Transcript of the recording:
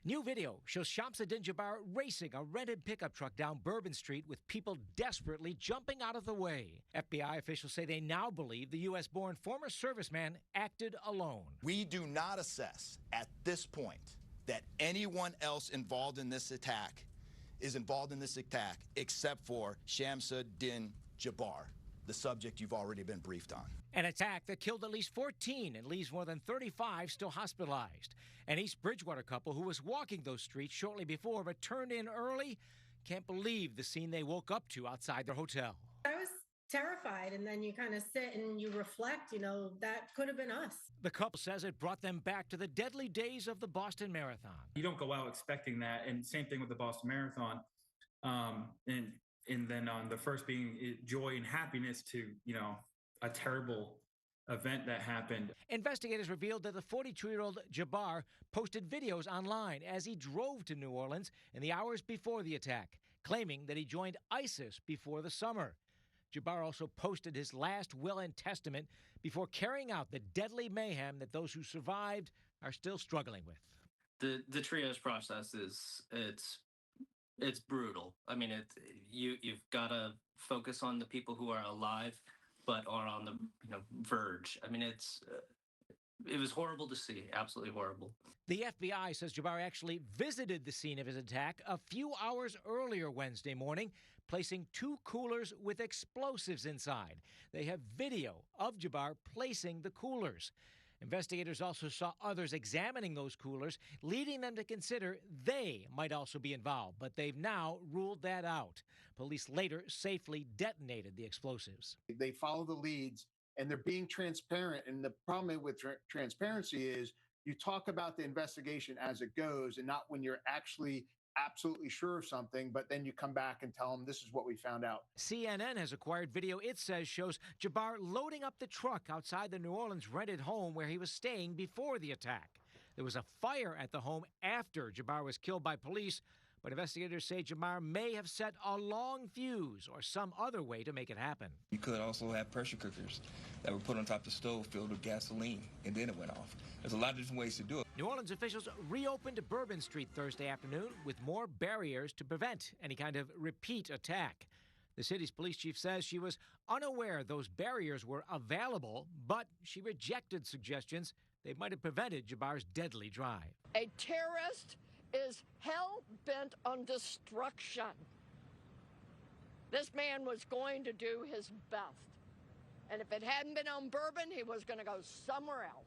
New video shows Shamsuddin Jabbar racing a rented pickup truck down Bourbon Street with people desperately jumping out of the way. FBI officials say they now believe the U.S.-born former serviceman acted alone. We do not assess at this point that anyone else involved in this attack is involved in this attack except for Shamsuddin Jabbar, the subject you've already been briefed on. An attack that killed at least 14 and leaves more than 35 still hospitalized. An East Bridgewater couple who was walking those streets shortly before but turned in early can't believe the scene they woke up to outside their hotel. I was terrified, and then you kind of sit and you reflect, that could have been us. The couple says it brought them back to the deadly days of the Boston Marathon. You don't go out expecting that, and same thing with the Boston Marathon. And then on the first being joy and happiness to, a terrible event that happened. Investigators revealed that the 42-year-old Jabbar posted videos online as he drove to New Orleans in the hours before the attack, claiming that he joined ISIS before the summer. Jabbar also posted his last will and testament before carrying out the deadly mayhem that those who survived are still struggling with. The triage process it's brutal. I mean, you've got to focus on the people who are alive but are on the verge. I mean, it was horrible to see, absolutely horrible. The FBI says Jabbar actually visited the scene of his attack a few hours earlier Wednesday morning, placing 2 coolers with explosives inside. They have video of Jabbar placing the coolers. Investigators also saw others examining those coolers, leading them to consider they might also be involved, but they've now ruled that out. Police later safely detonated the explosives. They follow the leads, and they're being transparent, and the problem with transparency is you talk about the investigation as it goes and not when you're actually absolutely sure of something, but then you come back and tell them this is what we found out. CNN has acquired video it says shows Jabbar loading up the truck outside the New Orleans rented home where he was staying before the attack. There was a fire at the home after Jabbar was killed by police, but investigators say Jabbar may have set a long fuse or some other way to make it happen. You could also have pressure cookers that were put on top of the stove filled with gasoline, and then it went off. There's a lot of different ways to do it. New Orleans officials reopened Bourbon Street Thursday afternoon with more barriers to prevent any kind of repeat attack. The city's police chief says she was unaware those barriers were available, but she rejected suggestions they might have prevented Jabbar's deadly drive. A terrorist is hell-bent on destruction. This man was going to do his best. And if it hadn't been on Bourbon, he was going to go somewhere else.